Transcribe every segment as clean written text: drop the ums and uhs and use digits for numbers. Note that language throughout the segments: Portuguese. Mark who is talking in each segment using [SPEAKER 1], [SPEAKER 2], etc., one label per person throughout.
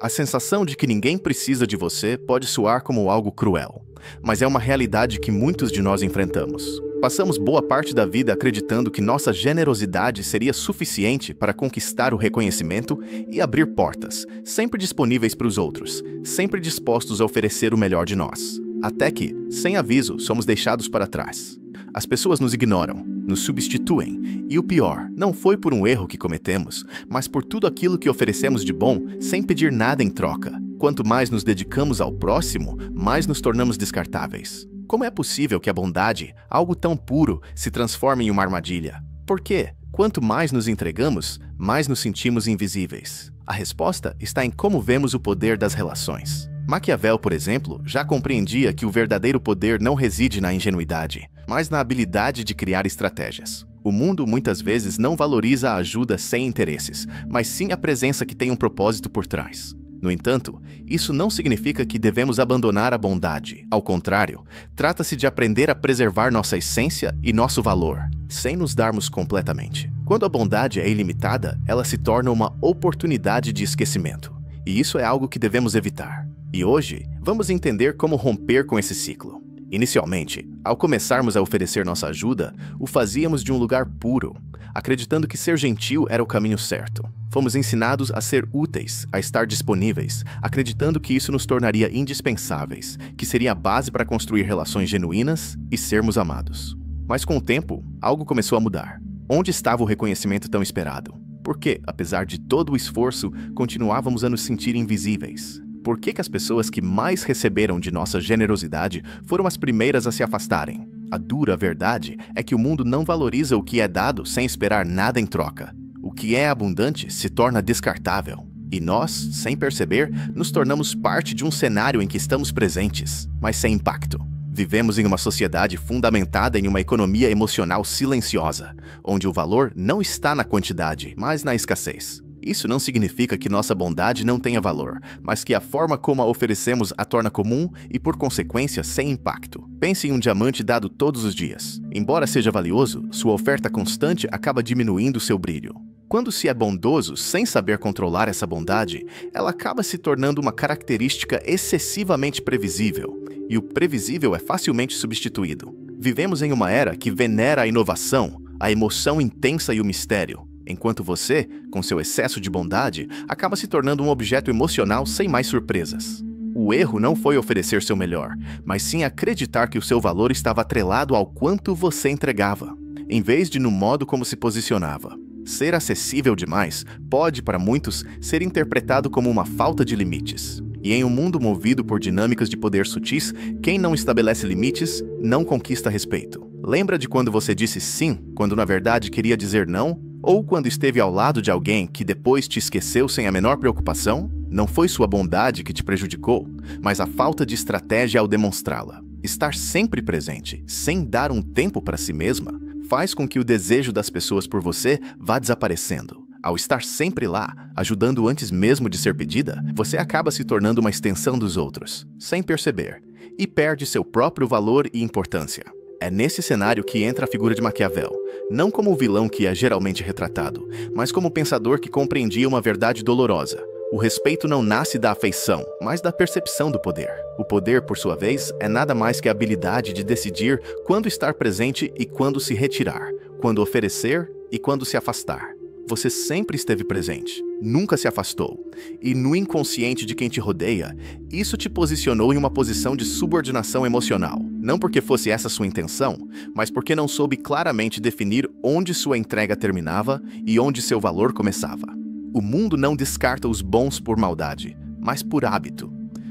[SPEAKER 1] A sensação de que ninguém precisa de você pode soar como algo cruel, mas é uma realidade que muitos de nós enfrentamos. Passamos boa parte da vida acreditando que nossa generosidade seria suficiente para conquistar o reconhecimento e abrir portas, sempre disponíveis para os outros, sempre dispostos a oferecer o melhor de nós. Até que, sem aviso, somos deixados para trás. As pessoas nos ignoram, nos substituem, e o pior, não foi por um erro que cometemos, mas por tudo aquilo que oferecemos de bom sem pedir nada em troca. Quanto mais nos dedicamos ao próximo, mais nos tornamos descartáveis. Como é possível que a bondade, algo tão puro, se transforme em uma armadilha? Por quê? Quanto mais nos entregamos, mais nos sentimos invisíveis. A resposta está em como vemos o poder das relações. Maquiavel, por exemplo, já compreendia que o verdadeiro poder não reside na ingenuidade, mas na habilidade de criar estratégias. O mundo muitas vezes não valoriza a ajuda sem interesses, mas sim a presença que tem um propósito por trás. No entanto, isso não significa que devemos abandonar a bondade. Ao contrário, trata-se de aprender a preservar nossa essência e nosso valor, sem nos darmos completamente. Quando a bondade é ilimitada, ela se torna uma oportunidade de esquecimento. E isso é algo que devemos evitar. E hoje, vamos entender como romper com esse ciclo. Inicialmente, ao começarmos a oferecer nossa ajuda, o fazíamos de um lugar puro, acreditando que ser gentil era o caminho certo. Fomos ensinados a ser úteis, a estar disponíveis, acreditando que isso nos tornaria indispensáveis, que seria a base para construir relações genuínas e sermos amados. Mas com o tempo, algo começou a mudar. Onde estava o reconhecimento tão esperado? Por que, apesar de todo o esforço, continuávamos a nos sentir invisíveis? Por que as pessoas que mais receberam de nossa generosidade foram as primeiras a se afastarem? A dura verdade é que o mundo não valoriza o que é dado sem esperar nada em troca. O que é abundante se torna descartável. E nós, sem perceber, nos tornamos parte de um cenário em que estamos presentes, mas sem impacto. Vivemos em uma sociedade fundamentada em uma economia emocional silenciosa, onde o valor não está na quantidade, mas na escassez. Isso não significa que nossa bondade não tenha valor, mas que a forma como a oferecemos a torna comum e, por consequência, sem impacto. Pense em um diamante dado todos os dias. Embora seja valioso, sua oferta constante acaba diminuindo seu brilho. Quando se é bondoso sem saber controlar essa bondade, ela acaba se tornando uma característica excessivamente previsível, e o previsível é facilmente substituído. Vivemos em uma era que venera a inovação, a emoção intensa e o mistério, enquanto você, com seu excesso de bondade, acaba se tornando um objeto emocional sem mais surpresas. O erro não foi oferecer seu melhor, mas sim acreditar que o seu valor estava atrelado ao quanto você entregava, em vez de no modo como se posicionava. Ser acessível demais pode, para muitos, ser interpretado como uma falta de limites. E em um mundo movido por dinâmicas de poder sutis, quem não estabelece limites não conquista respeito. Lembra de quando você disse sim, quando na verdade queria dizer não? Ou quando esteve ao lado de alguém que depois te esqueceu sem a menor preocupação? Não foi sua bondade que te prejudicou, mas a falta de estratégia ao demonstrá-la. Estar sempre presente, sem dar um tempo para si mesma, faz com que o desejo das pessoas por você vá desaparecendo. Ao estar sempre lá, ajudando antes mesmo de ser pedida, você acaba se tornando uma extensão dos outros, sem perceber, e perde seu próprio valor e importância. É nesse cenário que entra a figura de Maquiavel, não como o vilão que é geralmente retratado, mas como o pensador que compreendia uma verdade dolorosa. O respeito não nasce da afeição, mas da percepção do poder. O poder, por sua vez, é nada mais que a habilidade de decidir quando estar presente e quando se retirar, quando oferecer e quando se afastar. Você sempre esteve presente, nunca se afastou. E no inconsciente de quem te rodeia, isso te posicionou em uma posição de subordinação emocional. Não porque fosse essa sua intenção, mas porque não soube claramente definir onde sua entrega terminava e onde seu valor começava. O mundo não descarta os bons por maldade, mas por hábito.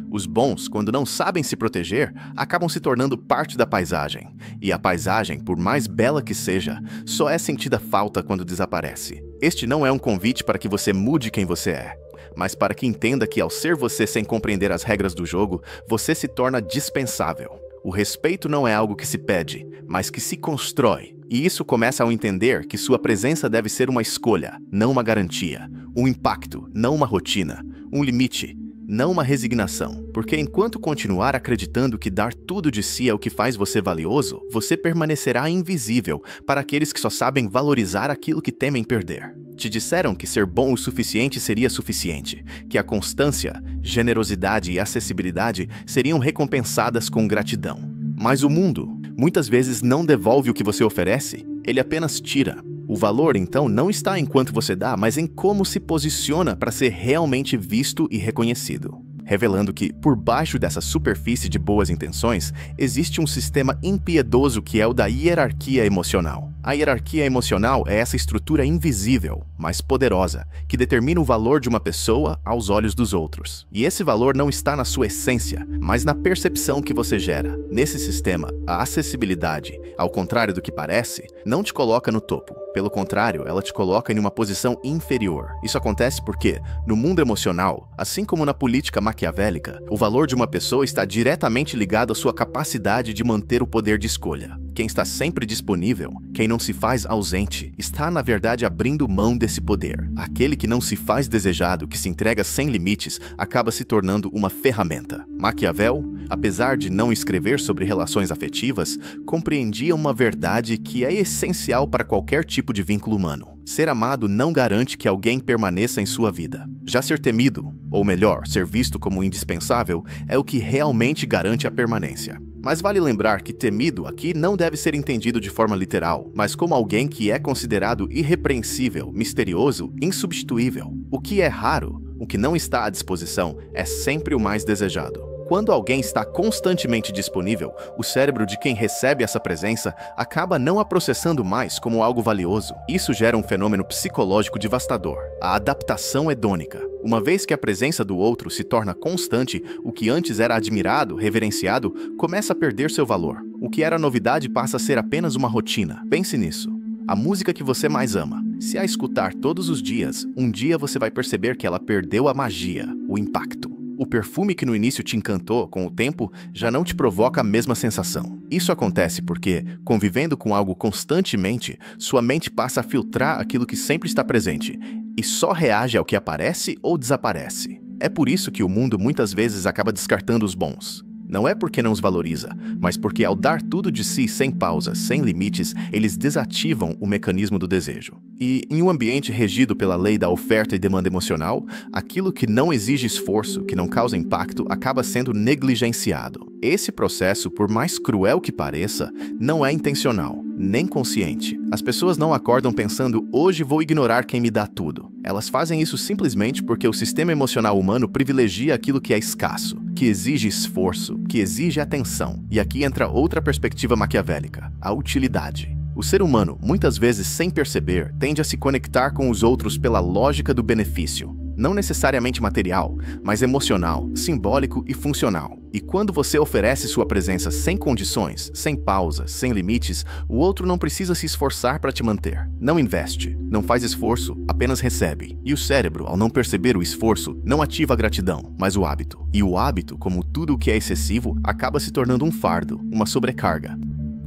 [SPEAKER 1] Os bons, quando não sabem se proteger, acabam se tornando parte da paisagem. E a paisagem, por mais bela que seja, só é sentida falta quando desaparece. Este não é um convite para que você mude quem você é, mas para que entenda que ao ser você sem compreender as regras do jogo, você se torna dispensável. O respeito não é algo que se pede, mas que se constrói. E isso começa ao entender que sua presença deve ser uma escolha, não uma garantia. Um impacto, não uma rotina. Um limite, não uma resignação. Porque enquanto continuar acreditando que dar tudo de si é o que faz você valioso, você permanecerá invisível para aqueles que só sabem valorizar aquilo que temem perder. Te disseram que ser bom o suficiente seria suficiente, que a constância, generosidade e acessibilidade seriam recompensadas com gratidão. Mas o mundo, muitas vezes, não devolve o que você oferece, ele apenas tira. O valor, então, não está em quanto você dá, mas em como se posiciona para ser realmente visto e reconhecido. Revelando que, por baixo dessa superfície de boas intenções, existe um sistema impiedoso que é o da hierarquia emocional. A hierarquia emocional é essa estrutura invisível, mas poderosa, que determina o valor de uma pessoa aos olhos dos outros. E esse valor não está na sua essência, mas na percepção que você gera. Nesse sistema, a acessibilidade, ao contrário do que parece, não te coloca no topo. Pelo contrário, ela te coloca em uma posição inferior. Isso acontece porque, no mundo emocional, assim como na política maquiavélica, o valor de uma pessoa está diretamente ligado à sua capacidade de manter o poder de escolha. Quem está sempre disponível, quem não se faz ausente, está na verdade abrindo mão desse poder. Aquele que não se faz desejado, que se entrega sem limites, acaba se tornando uma ferramenta. Maquiavel, apesar de não escrever sobre relações afetivas, compreendia uma verdade que é essencial para qualquer tipo de vínculo humano. Ser amado não garante que alguém permaneça em sua vida. Já ser temido, ou melhor, ser visto como indispensável, é o que realmente garante a permanência. Mas vale lembrar que temido aqui não deve ser entendido de forma literal, mas como alguém que é considerado irrepreensível, misterioso, insubstituível. O que é raro, o que não está à disposição, é sempre o mais desejado. Quando alguém está constantemente disponível, o cérebro de quem recebe essa presença acaba não a processando mais como algo valioso. Isso gera um fenômeno psicológico devastador, a adaptação hedônica. Uma vez que a presença do outro se torna constante, o que antes era admirado, reverenciado, começa a perder seu valor. O que era novidade passa a ser apenas uma rotina. Pense nisso. A música que você mais ama. Se a escutar todos os dias, um dia você vai perceber que ela perdeu a magia, o impacto. O perfume que no início te encantou, com o tempo, já não te provoca a mesma sensação. Isso acontece porque, convivendo com algo constantemente, sua mente passa a filtrar aquilo que sempre está presente e só reage ao que aparece ou desaparece. É por isso que o mundo muitas vezes acaba descartando os bons. Não é porque não os valoriza, mas porque ao dar tudo de si sem pausa, sem limites, eles desativam o mecanismo do desejo. E em um ambiente regido pela lei da oferta e demanda emocional, aquilo que não exige esforço, que não causa impacto, acaba sendo negligenciado. Esse processo, por mais cruel que pareça, não é intencional, nem consciente. As pessoas não acordam pensando, hoje vou ignorar quem me dá tudo. Elas fazem isso simplesmente porque o sistema emocional humano privilegia aquilo que é escasso, que exige esforço, que exige atenção. E aqui entra outra perspectiva maquiavélica, a utilidade. O ser humano, muitas vezes sem perceber, tende a se conectar com os outros pela lógica do benefício. Não necessariamente material, mas emocional, simbólico e funcional. E quando você oferece sua presença sem condições, sem pausa, sem limites, o outro não precisa se esforçar para te manter. Não investe, não faz esforço, apenas recebe. E o cérebro, ao não perceber o esforço, não ativa a gratidão, mas o hábito. E o hábito, como tudo o que é excessivo, acaba se tornando um fardo, uma sobrecarga.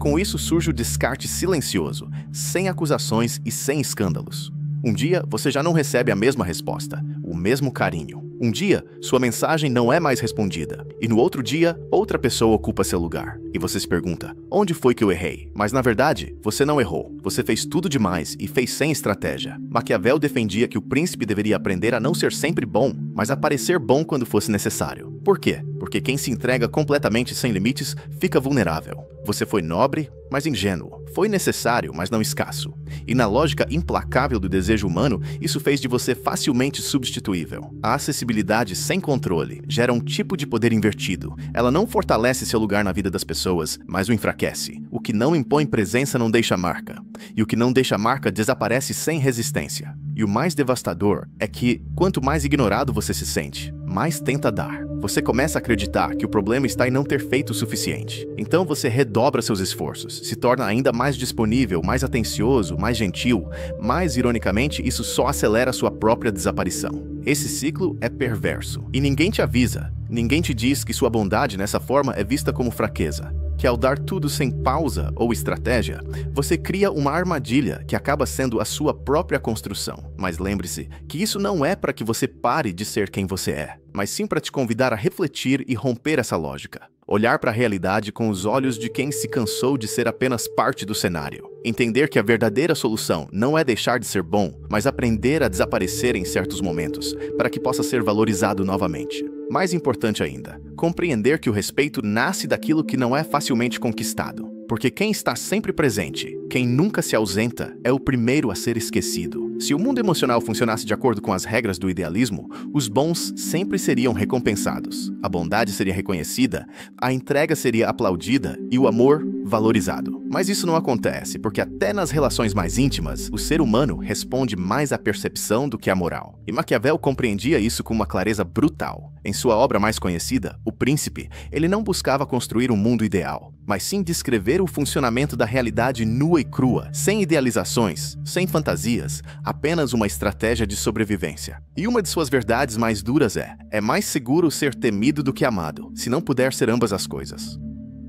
[SPEAKER 1] Com isso surge o descarte silencioso, sem acusações e sem escândalos. Um dia, você já não recebe a mesma resposta, o mesmo carinho. Um dia, sua mensagem não é mais respondida. E no outro dia, outra pessoa ocupa seu lugar. E você se pergunta, onde foi que eu errei? Mas na verdade, você não errou. Você fez tudo demais e fez sem estratégia. Maquiavel defendia que o príncipe deveria aprender a não ser sempre bom, mas a parecer bom quando fosse necessário. Por quê? Porque quem se entrega completamente sem limites fica vulnerável. Você foi nobre, mas ingênuo. Foi necessário, mas não escasso. E na lógica implacável do desejo humano, isso fez de você facilmente substituível. A acessibilidade sem controle gera um tipo de poder invertido. Ela não fortalece seu lugar na vida das pessoas, mas o enfraquece. O que não impõe presença não deixa marca. E o que não deixa marca desaparece sem resistência. E o mais devastador é que, quanto mais ignorado você se sente, mais tenta dar. Você começa a acreditar que o problema está em não ter feito o suficiente. Então você redobra seus esforços, se torna ainda mais disponível, mais atencioso, mais gentil. Mas, ironicamente, isso só acelera sua própria desaparição. Esse ciclo é perverso. E ninguém te avisa, ninguém te diz que sua bondade nessa forma é vista como fraqueza. que ao dar tudo sem pausa ou estratégia, você cria uma armadilha que acaba sendo a sua própria construção. Mas lembre-se que isso não é para que você pare de ser quem você é, mas sim para te convidar a refletir e romper essa lógica. Olhar para a realidade com os olhos de quem se cansou de ser apenas parte do cenário. Entender que a verdadeira solução não é deixar de ser bom, mas aprender a desaparecer em certos momentos, para que possa ser valorizado novamente. Mais importante ainda, compreender que o respeito nasce daquilo que não é facilmente conquistado. Porque quem está sempre presente, quem nunca se ausenta, é o primeiro a ser esquecido. Se o mundo emocional funcionasse de acordo com as regras do idealismo, os bons sempre seriam recompensados, a bondade seria reconhecida, a entrega seria aplaudida e o amor valorizado. Mas isso não acontece, porque até nas relações mais íntimas, o ser humano responde mais à percepção do que à moral. E Maquiavel compreendia isso com uma clareza brutal. Em sua obra mais conhecida, O Príncipe, ele não buscava construir um mundo ideal, mas sim descrever o funcionamento da realidade nua e crua, sem idealizações, sem fantasias, apenas uma estratégia de sobrevivência. E uma de suas verdades mais duras é mais seguro ser temido do que amado, se não puder ser ambas as coisas.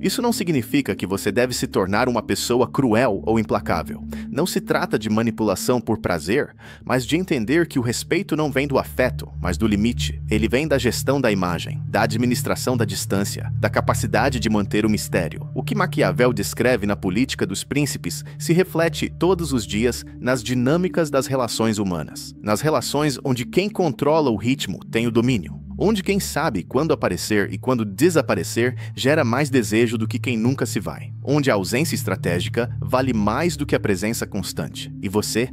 [SPEAKER 1] Isso não significa que você deve se tornar uma pessoa cruel ou implacável. Não se trata de manipulação por prazer, mas de entender que o respeito não vem do afeto, mas do limite. Ele vem da gestão da imagem, da administração da distância, da capacidade de manter o mistério. O que Maquiavel descreve na Política dos Príncipes se reflete todos os dias nas dinâmicas das relações humanas. Nas relações onde quem controla o ritmo tem o domínio. Onde quem sabe quando aparecer e quando desaparecer gera mais desejo do que quem nunca se vai. Onde a ausência estratégica vale mais do que a presença constante. E você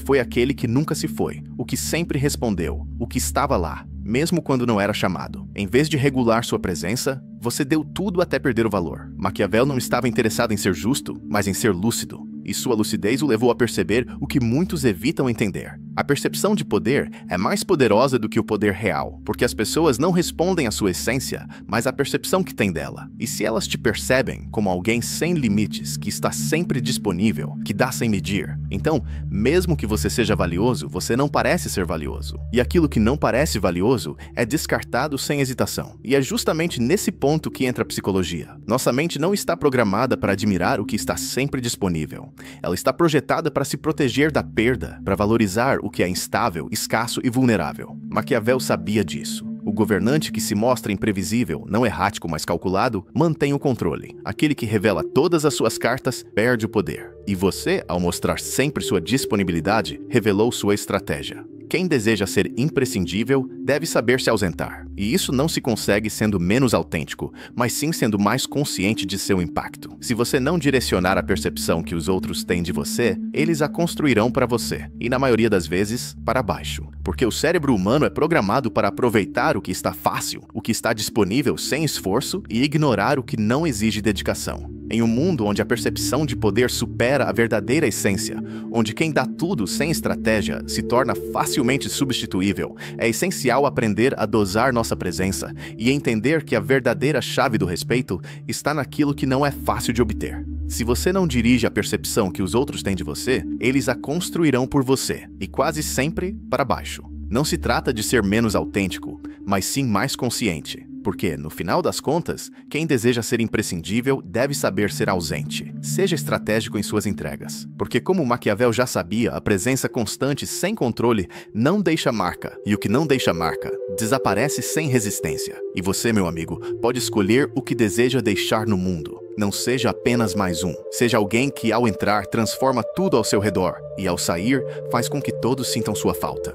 [SPEAKER 1] foi aquele que nunca se foi, o que sempre respondeu, o que estava lá, mesmo quando não era chamado. Em vez de regular sua presença, você deu tudo até perder o valor. Maquiavel não estava interessado em ser justo, mas em ser lúcido. E sua lucidez o levou a perceber o que muitos evitam entender. A percepção de poder é mais poderosa do que o poder real, porque as pessoas não respondem à sua essência, mas à percepção que têm dela. E se elas te percebem como alguém sem limites, que está sempre disponível, que dá sem medir, então, mesmo que você seja valioso, você não parece ser valioso. E aquilo que não parece valioso é descartado sem hesitação. E é justamente nesse ponto que entra a psicologia. Nossa mente não está programada para admirar o que está sempre disponível. Ela está projetada para se proteger da perda, para valorizar o que é instável, escasso e vulnerável. Maquiavel sabia disso. O governante que se mostra imprevisível, não errático, mas calculado, mantém o controle. Aquele que revela todas as suas cartas perde o poder. E você, ao mostrar sempre sua disponibilidade, revelou sua estratégia. Quem deseja ser imprescindível deve saber se ausentar. E isso não se consegue sendo menos autêntico, mas sim sendo mais consciente de seu impacto. Se você não direcionar a percepção que os outros têm de você, eles a construirão para você, e na maioria das vezes, para baixo. Porque o cérebro humano é programado para aproveitar o que está fácil, o que está disponível sem esforço e ignorar o que não exige dedicação. Em um mundo onde a percepção de poder supera a verdadeira essência, onde quem dá tudo sem estratégia se torna facilmente substituível, é essencial aprender a dosar nossa presença e entender que a verdadeira chave do respeito está naquilo que não é fácil de obter. Se você não dirige a percepção que os outros têm de você, eles a construirão por você, e quase sempre para baixo. Não se trata de ser menos autêntico, mas sim mais consciente. Porque, no final das contas, quem deseja ser imprescindível deve saber ser ausente. Seja estratégico em suas entregas. Porque, como Maquiavel já sabia, a presença constante sem controle não deixa marca. E o que não deixa marca desaparece sem resistência. E você, meu amigo, pode escolher o que deseja deixar no mundo. Não seja apenas mais um. Seja alguém que, ao entrar, transforma tudo ao seu redor. E, ao sair, faz com que todos sintam sua falta.